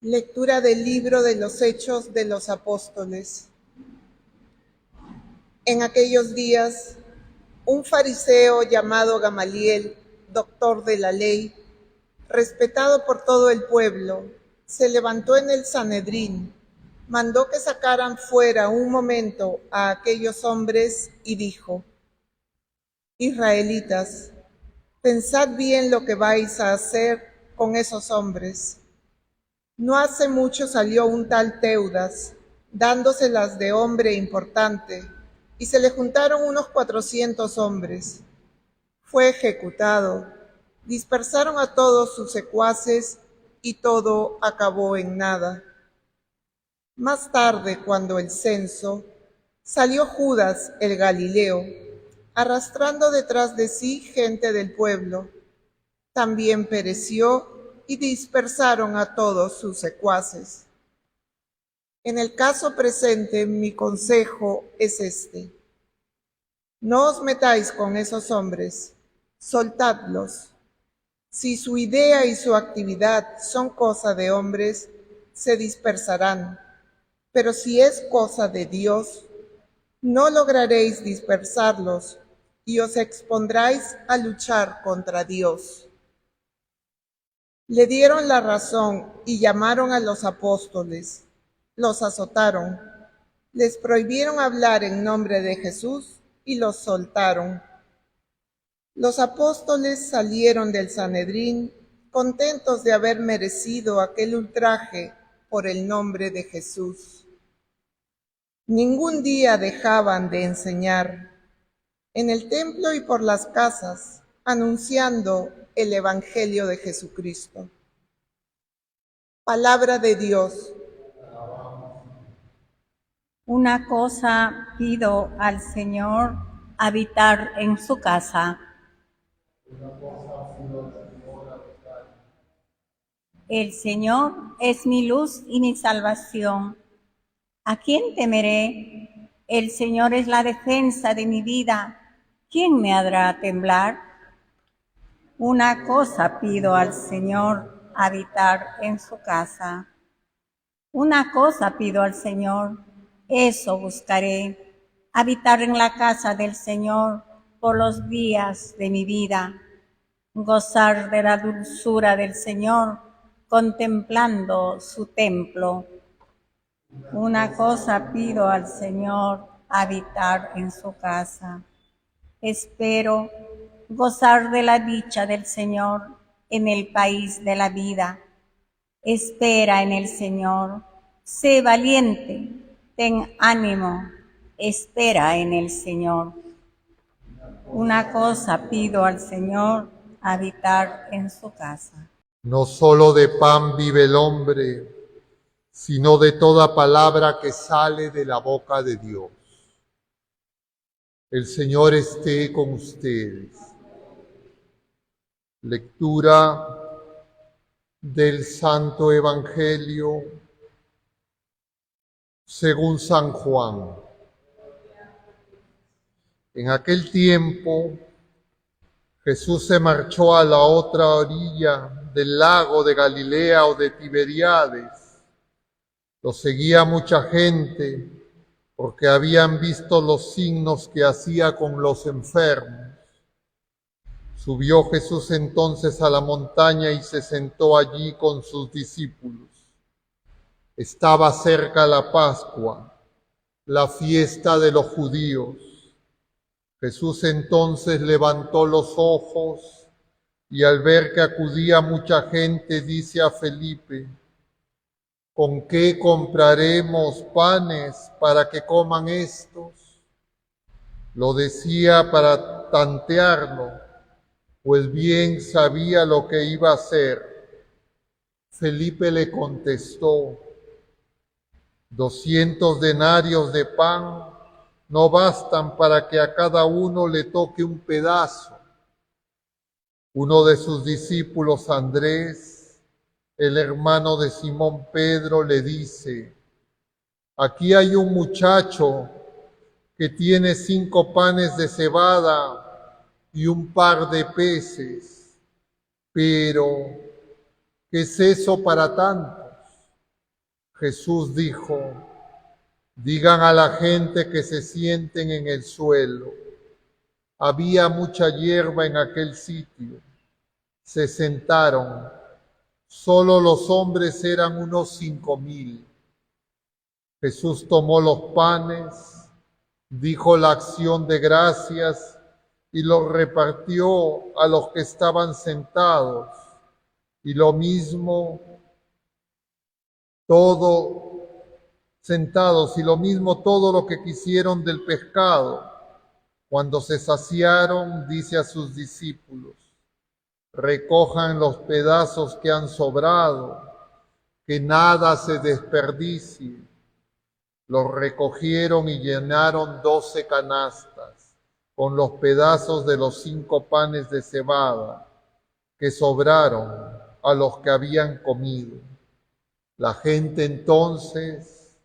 Lectura del libro de los Hechos de los Apóstoles. En aquellos días, un fariseo llamado Gamaliel, doctor de la ley, respetado por todo el pueblo, se levantó en el Sanedrín, mandó que sacaran fuera un momento a aquellos hombres y dijo: Israelitas, pensad bien lo que vais a hacer con esos hombres. No hace mucho salió un tal Teudas, dándoselas de hombre importante, y se le juntaron unos 400 hombres. Fue ejecutado, dispersaron a todos sus secuaces y todo acabó en nada. Más tarde, cuando el censo, salió Judas el Galileo, arrastrando detrás de sí gente del pueblo. También pereció y dispersaron a todos sus secuaces. En el caso presente, mi consejo es este: no os metáis con esos hombres, soltadlos. Si su idea y su actividad son cosa de hombres, se dispersarán, pero si es cosa de Dios, no lograréis dispersarlos y os expondráis a luchar contra Dios. Le dieron la razón y llamaron a los apóstoles, los azotaron, les prohibieron hablar en nombre de Jesús y los soltaron. Los apóstoles salieron del Sanedrín contentos de haber merecido aquel ultraje por el nombre de Jesús. Ningún día dejaban de enseñar en el templo y por las casas, anunciando el Evangelio de Jesucristo. Palabra de Dios. Una cosa pido al Señor, habitar en su casa. El Señor es mi luz y mi salvación. ¿A quién temeré? El Señor es la defensa de mi vida. ¿Quién me hará temblar? Una cosa pido al Señor, habitar en su casa. Una cosa pido al Señor, eso buscaré, habitar en la casa del Señor por los días de mi vida, gozar de la dulzura del Señor, contemplando su templo. Una cosa pido al Señor, habitar en su casa. Espero gozar de la dicha del Señor en el país de la vida. Espera en el Señor, sé valiente, ten ánimo, espera en el Señor. Una cosa pido al Señor, habitar en su casa. No solo de pan vive el hombre, sino de toda palabra que sale de la boca de Dios. El Señor esté con ustedes. Lectura del Santo Evangelio según San Juan. En aquel tiempo, Jesús se marchó a la otra orilla del lago de Galilea o de Tiberíades. Lo seguía mucha gente porque habían visto los signos que hacía con los enfermos. Subió Jesús entonces a la montaña y se sentó allí con sus discípulos. Estaba cerca la Pascua, la fiesta de los judíos. Jesús entonces levantó los ojos y al ver que acudía mucha gente, dice a Felipe: ¿con qué compraremos panes para que coman estos? Lo decía para tantearlo, pues bien sabía lo que iba a hacer. Felipe le contestó: 200 denarios de pan no bastan para que a cada uno le toque un pedazo. Uno de sus discípulos, Andrés, el hermano de Simón Pedro, le dice: aquí hay un muchacho que tiene 5 panes de cebada y un par de peces, pero ¿qué es eso para tantos? Jesús dijo: digan a la gente que se sienten en el suelo. Había mucha hierba en aquel sitio. Se sentaron. Solo los hombres eran unos 5,000. Jesús tomó los panes, dijo la acción de gracias y los repartió a los que estaban sentados. Y lo mismo todo sentados, y lo mismo todo lo que quisieron del pescado. Cuando se saciaron, dice a sus discípulos: recojan los pedazos que han sobrado, que nada se desperdicie. Los recogieron y llenaron 12 canastas con los pedazos de los 5 panes de cebada que sobraron a los que habían comido. La gente entonces,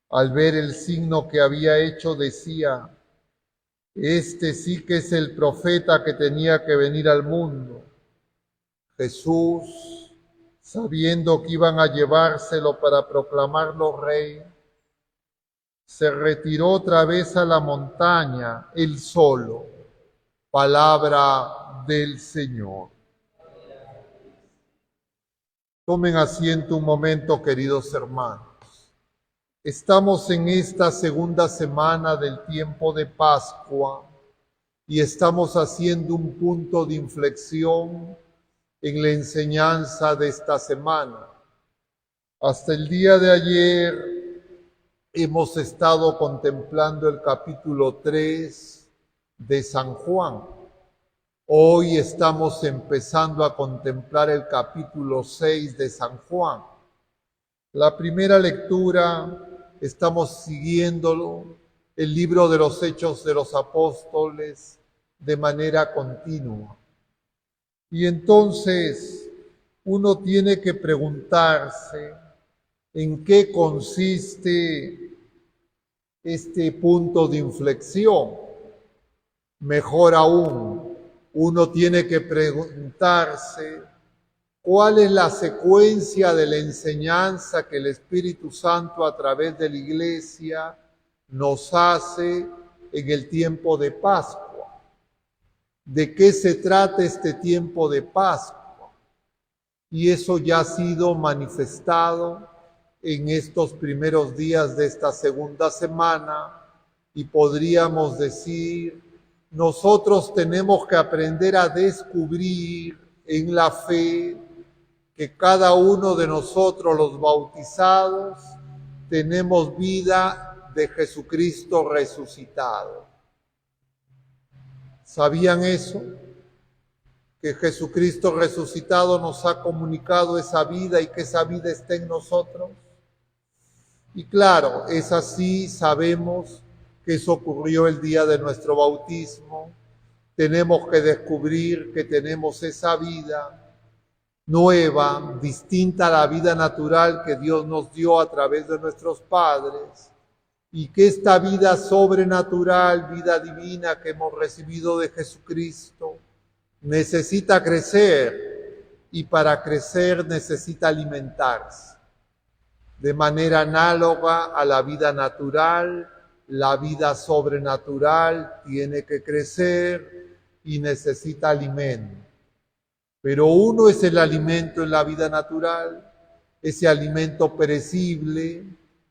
al ver el signo que había hecho, decía: este sí que es el profeta que tenía que venir al mundo. Jesús, sabiendo que iban a llevárselo para proclamarlo rey, se retiró otra vez a la montaña, él solo. Palabra del Señor. Tomen asiento un momento, queridos hermanos. Estamos en esta segunda semana del tiempo de Pascua y estamos haciendo un punto de inflexión en la enseñanza de esta semana. Hasta el día de ayer hemos estado contemplando el capítulo 3 de San Juan. Hoy estamos empezando a contemplar el capítulo 6 de San Juan. La primera lectura estamos siguiéndolo, el libro de los Hechos de los Apóstoles, de manera continua. Y entonces uno tiene que preguntarse en qué consiste este punto de inflexión. Mejor aún, uno tiene que preguntarse cuál es la secuencia de la enseñanza que el Espíritu Santo a través de la Iglesia nos hace en el tiempo de Pascua. ¿De qué se trata este tiempo de Pascua? Y eso ya ha sido manifestado en estos primeros días de esta segunda semana, y podríamos decir, nosotros tenemos que aprender a descubrir en la fe que cada uno de nosotros, los bautizados, tenemos vida de Jesucristo resucitado. ¿Sabían eso? Que Jesucristo resucitado nos ha comunicado esa vida y que esa vida está en nosotros. Y claro, es así, sabemos que eso ocurrió el día de nuestro bautismo. Tenemos que descubrir que tenemos esa vida nueva, distinta a la vida natural que Dios nos dio a través de nuestros padres, y que esta vida sobrenatural, vida divina que hemos recibido de Jesucristo, necesita crecer, y para crecer necesita alimentarse. De manera análoga a la vida natural, la vida sobrenatural tiene que crecer y necesita alimento. Pero uno es el alimento en la vida natural, ese alimento perecible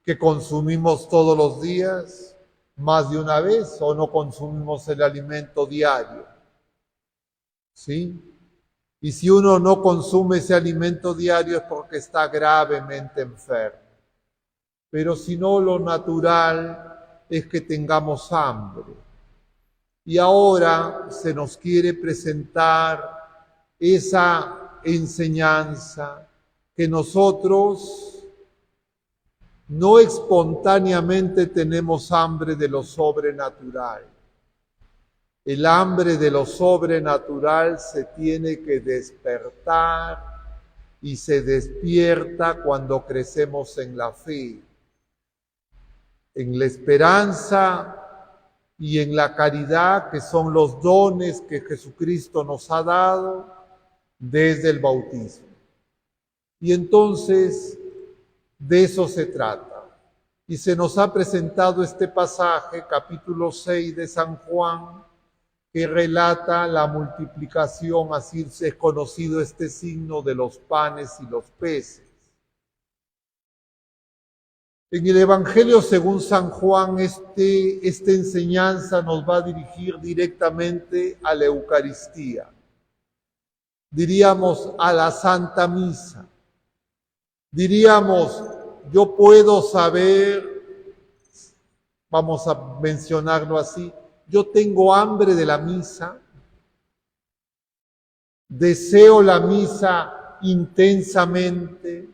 que consumimos todos los días, más de una vez, o no consumimos el alimento diario. ¿Sí? Y si uno no consume ese alimento diario es porque está gravemente enfermo. Pero si no, lo natural es que tengamos hambre. Y ahora se nos quiere presentar esa enseñanza que nosotros no espontáneamente tenemos hambre de lo sobrenatural. El hambre de lo sobrenatural se tiene que despertar y se despierta cuando crecemos en la fe, en la esperanza y en la caridad, que son los dones que Jesucristo nos ha dado desde el bautismo. Y entonces De eso se trata. Y se nos ha presentado este pasaje, capítulo 6 de San Juan, que relata la multiplicación, así es conocido este signo de los panes y los peces. En el Evangelio según San Juan, esta enseñanza nos va a dirigir directamente a la Eucaristía. Diríamos a la Santa Misa. Diríamos, yo puedo saber, vamos a mencionarlo así, yo tengo hambre de la misa, deseo la misa intensamente.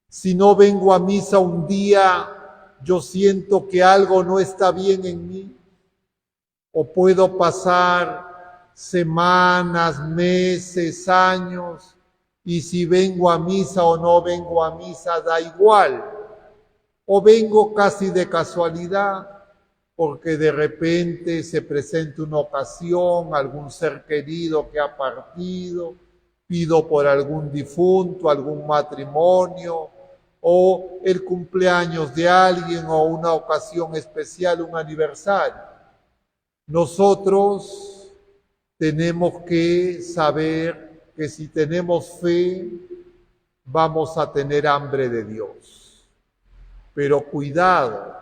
Si no vengo a misa un día, yo siento que algo no está bien en mí. O puedo pasar semanas, meses, años, y si vengo a misa o no vengo a misa, da igual. O vengo casi de casualidad, porque de repente se presenta una ocasión, algún ser querido que ha partido, pido por algún difunto, algún matrimonio, o el cumpleaños de alguien, o una ocasión especial, un aniversario. Nosotros tenemos que saber que si tenemos fe, vamos a tener hambre de Dios. Pero cuidado,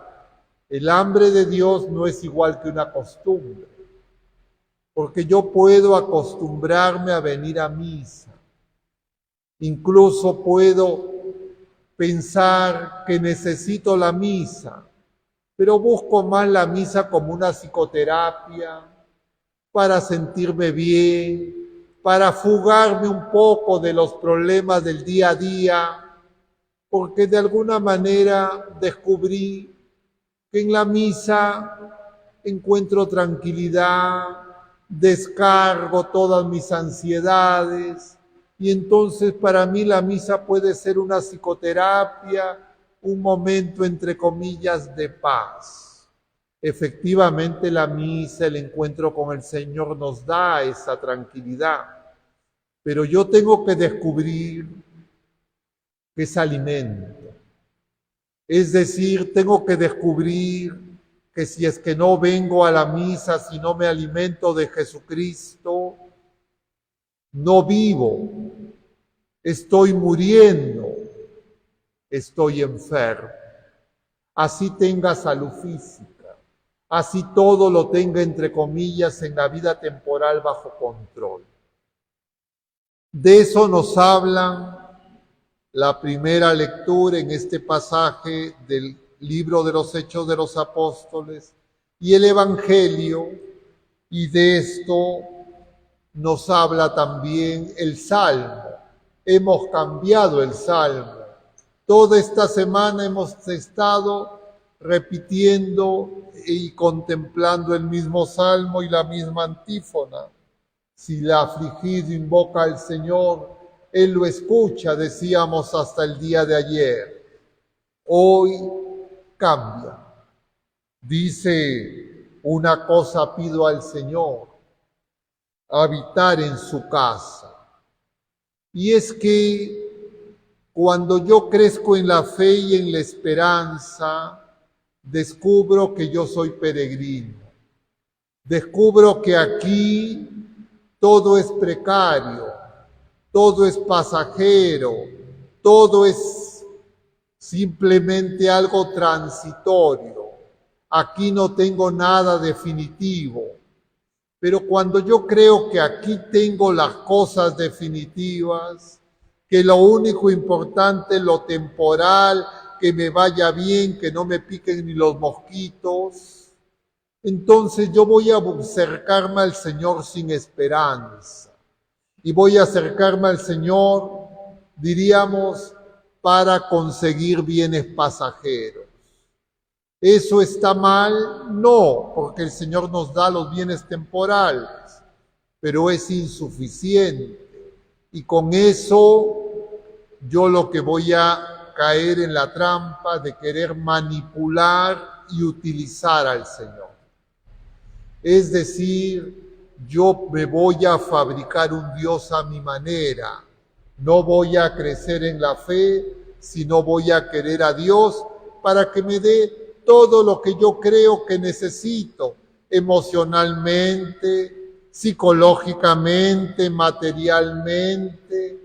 el hambre de Dios no es igual que una costumbre, porque yo puedo acostumbrarme a venir a misa, incluso puedo pensar que necesito la misa, pero busco más la misa como una psicoterapia, para sentirme bien, para fugarme un poco de los problemas del día a día, porque de alguna manera descubrí que en la misa encuentro tranquilidad, descargo todas mis ansiedades, y entonces para mí la misa puede ser una psicoterapia, un momento entre comillas de paz. Efectivamente la misa, el encuentro con el Señor nos da esa tranquilidad, pero yo tengo que descubrir que es alimento. Es decir, tengo que descubrir que si es que no vengo a la misa, si no me alimento de Jesucristo, no vivo, estoy muriendo, estoy enfermo. Así tenga salud física, así todo lo tenga entre comillas en la vida temporal bajo control. De eso nos hablan la primera lectura en este pasaje del libro de los Hechos de los Apóstoles y el Evangelio, y de esto nos habla también el Salmo. Hemos cambiado el Salmo. Toda esta semana hemos estado repitiendo y contemplando el mismo Salmo y la misma antífona. Si la afligido invoca al Señor, Él lo escucha, decíamos hasta el día de ayer. Hoy cambia. Dice, una cosa pido al Señor, habitar en su casa. Y es que cuando yo crezco en la fe y en la esperanza, descubro que yo soy peregrino. Descubro que aquí todo es precario, todo es pasajero, todo es simplemente algo transitorio. Aquí no tengo nada definitivo. Pero cuando yo creo que aquí tengo las cosas definitivas, que lo único importante es lo temporal, que me vaya bien, que no me piquen ni los mosquitos, entonces yo voy a acercarme al Señor sin esperanza. Y voy a acercarme al Señor, diríamos, para conseguir bienes pasajeros. ¿Eso está mal? No, porque el Señor nos da los bienes temporales, pero es insuficiente. Y con eso yo lo que voy a caer en la trampa de querer manipular y utilizar al Señor. Es decir, yo me voy a fabricar un Dios a mi manera. No voy a crecer en la fe, sino voy a querer a Dios para que me dé todo lo que yo creo que necesito, emocionalmente, psicológicamente, materialmente,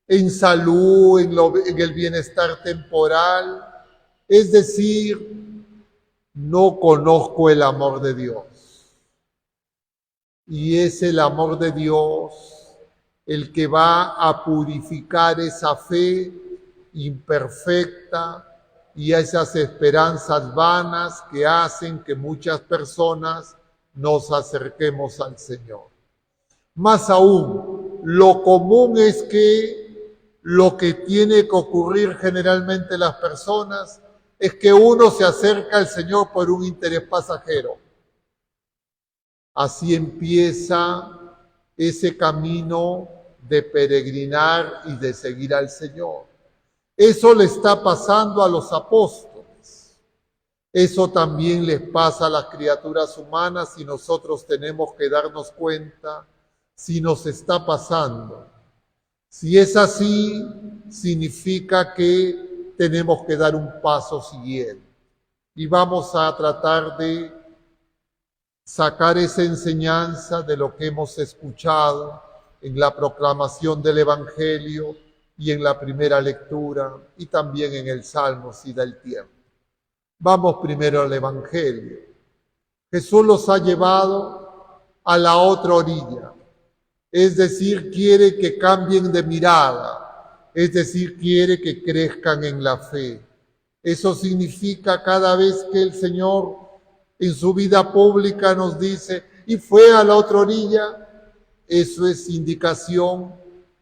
en salud, en el bienestar temporal. Es decir, no conozco el amor de Dios. Y es el amor de Dios el que va a purificar esa fe imperfecta y esas esperanzas vanas que hacen que muchas personas nos acerquemos al Señor. Más aún, lo común es que lo que tiene que ocurrir generalmente en las personas es que uno se acerca al Señor por un interés pasajero. Así empieza ese camino de peregrinar y de seguir al Señor. Eso le está pasando a los apóstoles. Eso también les pasa a las criaturas humanas y nosotros tenemos que darnos cuenta si nos está pasando. Si es así, significa que tenemos que dar un paso siguiente. Y vamos a tratar de sacar esa enseñanza de lo que hemos escuchado en la proclamación del Evangelio y en la primera lectura y también en el Salmo si da el tiempo. Vamos primero al Evangelio. Jesús los ha llevado a la otra orilla, es decir, quiere que cambien de mirada, es decir, quiere que crezcan en la fe. Eso significa cada vez que el Señor en su vida pública nos dice, y fue a la otra orilla, eso es indicación,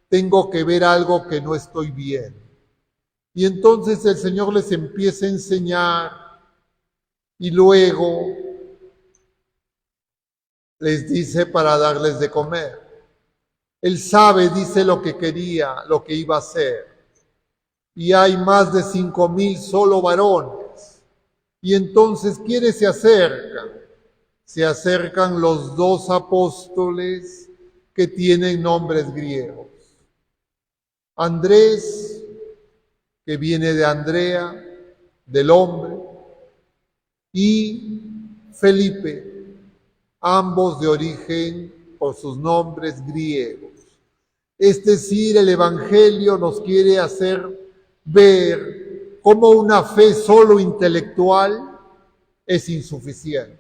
tengo que ver algo que no estoy bien. Y entonces el Señor les empieza a enseñar y luego les dice para darles de comer. Él sabe, dice, lo que quería, lo que iba a hacer. Y hay más de 5,000 solo varones. Y entonces, ¿quiénes se acercan? Se acercan los 2 apóstoles que tienen nombres griegos. Andrés, que viene de Andrea, del hombre, y Felipe, ambos de origen por sus nombres griegos. Es decir, el Evangelio nos quiere hacer ver cómo una fe solo intelectual es insuficiente.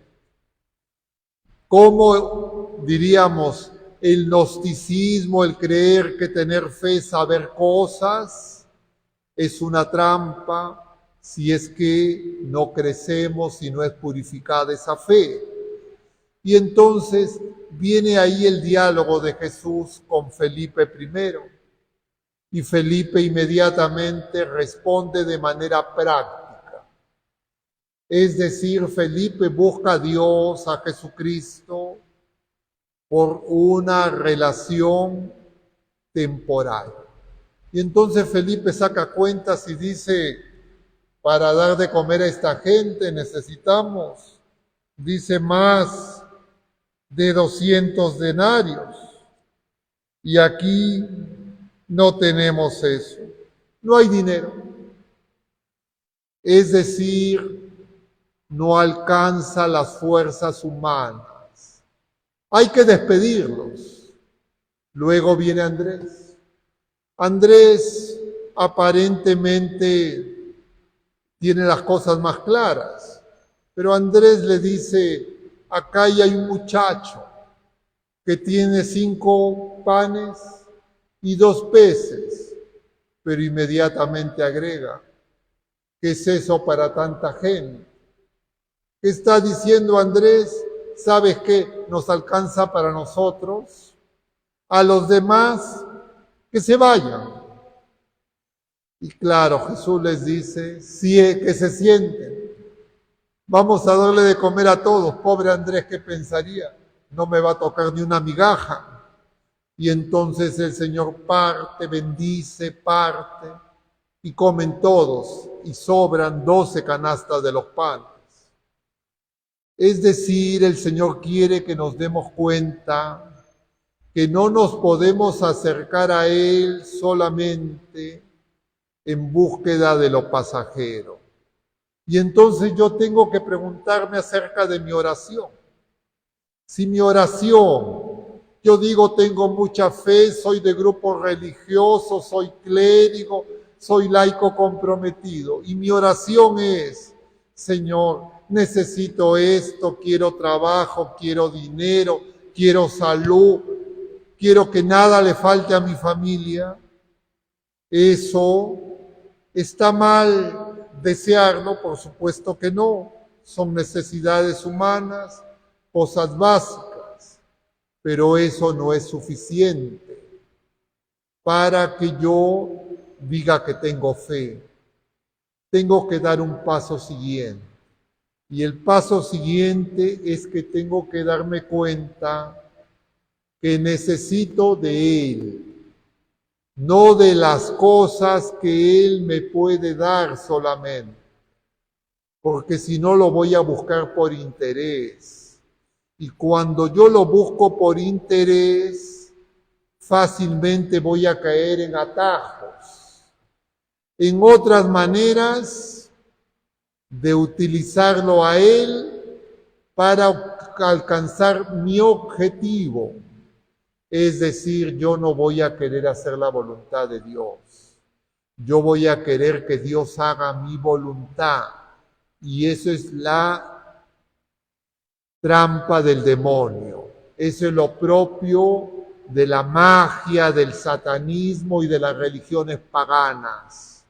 Cómo, diríamos, el gnosticismo, el creer que tener fe es saber cosas, es una trampa si es que no crecemos y no es purificada esa fe. Y entonces viene ahí el diálogo de Jesús con Felipe primero. Y Felipe inmediatamente responde de manera práctica. Es decir, Felipe busca a Dios, a Jesucristo, por una relación temporal. Y entonces Felipe saca cuentas y dice, para dar de comer a esta gente necesitamos, dice, más de 200 denarios. Y aquí no tenemos eso. No hay dinero. Es decir, no alcanza las fuerzas humanas. Hay que despedirlos. Luego viene Andrés. Andrés aparentemente tiene las cosas más claras, pero Andrés le dice, acá hay un muchacho que tiene 5 panes y 2 peces, pero inmediatamente agrega, ¿qué es eso para tanta gente? ¿Qué está diciendo Andrés? ¿Sabes qué? Nos alcanza para nosotros, a los demás que se vayan. Y claro, Jesús les dice, sí, que se sienten. Vamos a darle de comer a todos. Pobre Andrés, ¿qué pensaría? No me va a tocar ni una migaja. Y entonces el Señor parte, bendice, parte, y comen todos, y sobran 12 canastas de los panes. Es decir, el Señor quiere que nos demos cuenta que no nos podemos acercar a Él solamente en búsqueda de lo pasajero. Y entonces yo tengo que preguntarme acerca de mi oración. Si mi oración, yo digo tengo mucha fe, soy de grupo religioso, soy clérigo, soy laico comprometido, y mi oración es, Señor, necesito esto, quiero trabajo, quiero dinero, quiero salud, quiero que nada le falte a mi familia. Eso está mal desearlo, por supuesto que no. Son necesidades humanas, cosas básicas, pero eso no es suficiente para que yo diga que tengo fe. Tengo que dar un paso siguiente. Y el paso siguiente es que tengo que darme cuenta que necesito de Él, no de las cosas que Él me puede dar solamente, porque si no lo voy a buscar por interés. Y cuando yo lo busco por interés, fácilmente voy a caer en atajos, en otras maneras de utilizarlo a Él para alcanzar mi objetivo. Es decir, yo no voy a querer hacer la voluntad de Dios. Yo voy a querer que Dios haga mi voluntad. Y eso es la trampa del demonio. Eso es lo propio de la magia, del satanismo y de las religiones paganas.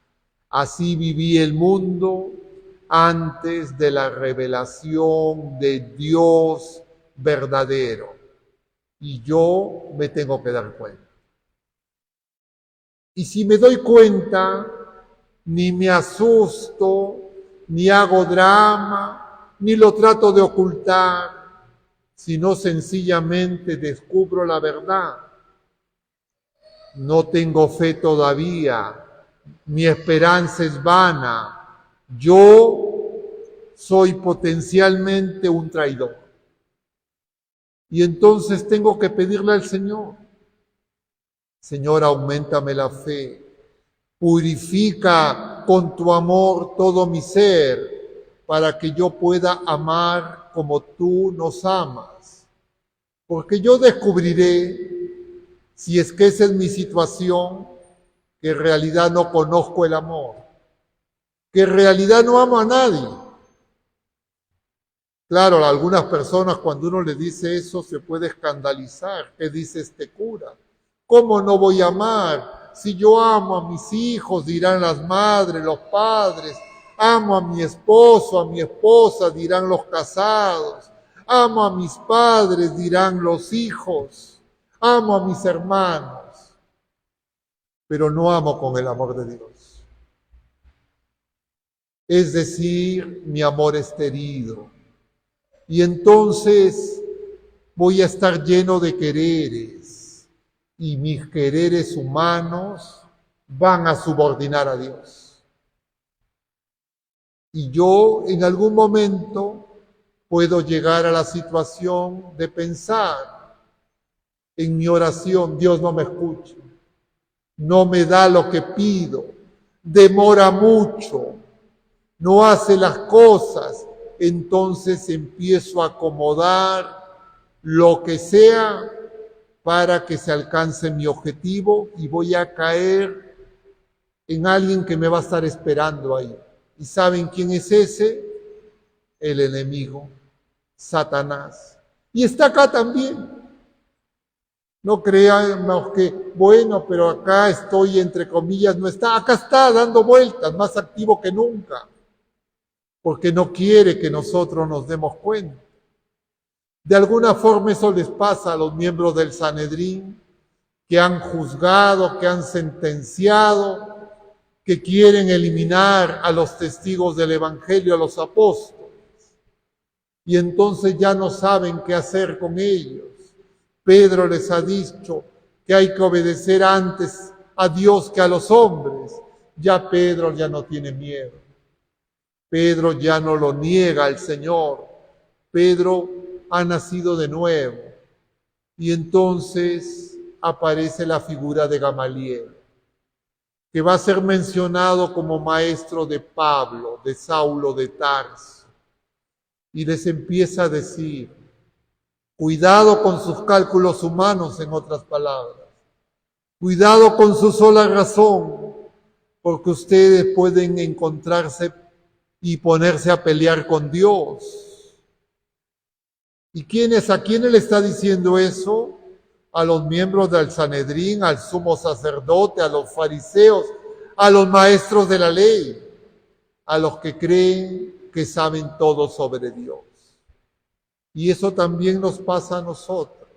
Así viví el mundo antes de la revelación de Dios verdadero. Y yo me tengo que dar cuenta. Y si me doy cuenta, ni me asusto, ni hago drama, ni lo trato de ocultar, sino sencillamente descubro la verdad. No tengo fe todavía, mi esperanza es vana, yo soy potencialmente un traidor. Y entonces tengo que pedirle al Señor, Señor, auméntame la fe, purifica con tu amor todo mi ser, para que yo pueda amar como tú nos amas. Porque yo descubriré, si es que esa es mi situación, que en realidad no conozco el amor, que en realidad no amo a nadie. Claro, a algunas personas cuando uno le dice eso se puede escandalizar. ¿Qué dice este cura? ¿Cómo no voy a amar? Si yo amo a mis hijos, dirán las madres, los padres. Amo a mi esposo, a mi esposa, dirán los casados. Amo a mis padres, dirán los hijos. Amo a mis hermanos. Pero no amo con el amor de Dios. Es decir, mi amor está herido. Y entonces voy a estar lleno de quereres y mis quereres humanos van a subordinar a Dios. Y yo en algún momento puedo llegar a la situación de pensar en mi oración, Dios no me escucha, no me da lo que pido, demora mucho, no hace las cosas. Entonces empiezo a acomodar lo que sea para que se alcance mi objetivo y voy a caer en alguien que me va a estar esperando ahí. ¿Y saben quién es ese? El enemigo, Satanás. Y está acá también. No creamos que, bueno, pero acá estoy, entre comillas, no está. Acá está dando vueltas, más activo que nunca, porque no quiere que nosotros nos demos cuenta. De alguna forma eso les pasa a los miembros del Sanedrín, que han juzgado, que han sentenciado, que quieren eliminar a los testigos del Evangelio, a los apóstoles. Y entonces ya no saben qué hacer con ellos. Pedro les ha dicho que hay que obedecer antes a Dios que a los hombres. Ya Pedro ya no tiene miedo. Pedro ya no lo niega al Señor. Pedro ha nacido de nuevo. Y entonces aparece la figura de Gamaliel, que va a ser mencionado como maestro de Pablo, de Saulo de Tarso, y les empieza a decir, cuidado con sus cálculos humanos, en otras palabras, cuidado con su sola razón, porque ustedes pueden encontrarse y ponerse a pelear con Dios. ¿Y a quiénes le está diciendo eso? A los miembros del Sanedrín, al sumo sacerdote, a los fariseos, a los maestros de la ley, a los que creen que saben todo sobre Dios. Y eso también nos pasa a nosotros.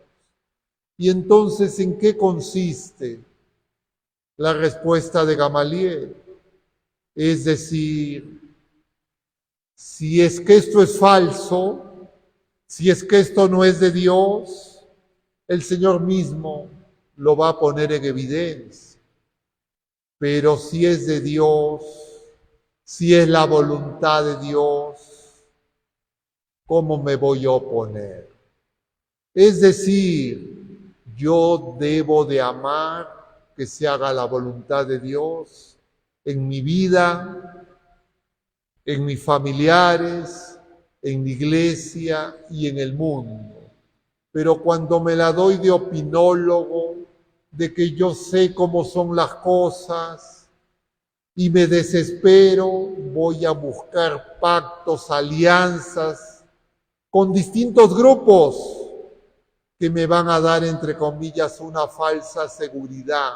Y entonces, ¿en qué consiste la respuesta de Gamaliel? Es decir, si es que esto es falso, si es que esto no es de Dios, el Señor mismo lo va a poner en evidencia. Pero si es de Dios, si es la voluntad de Dios, ¿cómo me voy a oponer? Es decir, yo debo de amar que se haga la voluntad de Dios en mi vida, en mis familiares, en mi iglesia y en el mundo. Pero cuando me la doy de opinólogo, de que yo sé cómo son las cosas y me desespero, voy a buscar pactos, alianzas con distintos grupos que me van a dar, entre comillas, una falsa seguridad,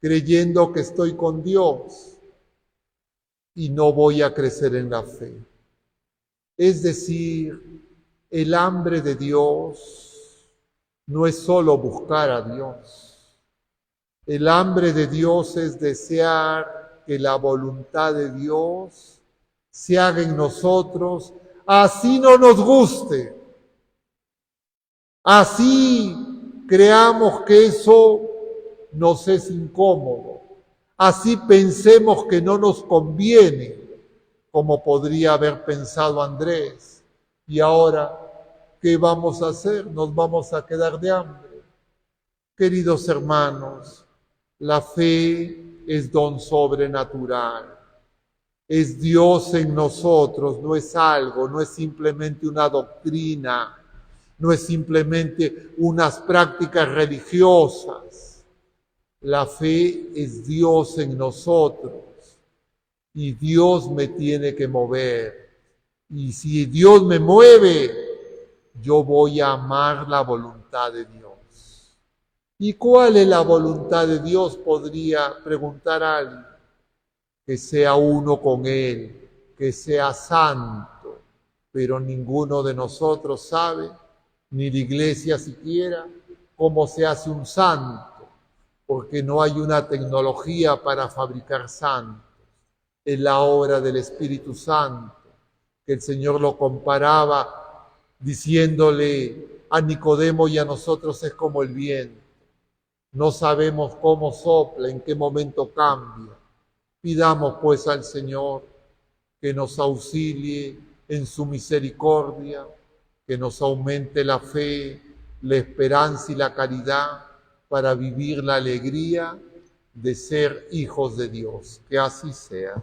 creyendo que estoy con Dios y no voy a crecer en la fe. Es decir, el hambre de Dios no es solo buscar a Dios. El hambre de Dios es desear que la voluntad de Dios se haga en nosotros, así no nos guste, así creamos que eso nos es incómodo, así pensemos que no nos conviene, como podría haber pensado Andrés. Y ahora, ¿qué vamos a hacer? Nos vamos a quedar de hambre. Queridos hermanos, la fe es don sobrenatural. Es Dios en nosotros, no es algo, no es simplemente una doctrina, no es simplemente unas prácticas religiosas. La fe es Dios en nosotros y Dios me tiene que mover. Y si Dios me mueve, yo voy a amar la voluntad de Dios. ¿Y cuál es la voluntad de Dios? Podría preguntar alguien. Que sea uno con Él, que sea santo, pero ninguno de nosotros sabe, ni la iglesia siquiera, cómo se hace un santo, porque no hay una tecnología para fabricar santos. Es la obra del Espíritu Santo, que el Señor lo comparaba diciéndole a Nicodemo y a nosotros es como el viento. No sabemos cómo sopla, en qué momento cambia. Pidamos pues al Señor que nos auxilie en su misericordia, que nos aumente la fe, la esperanza y la caridad para vivir la alegría de ser hijos de Dios. Que así sea.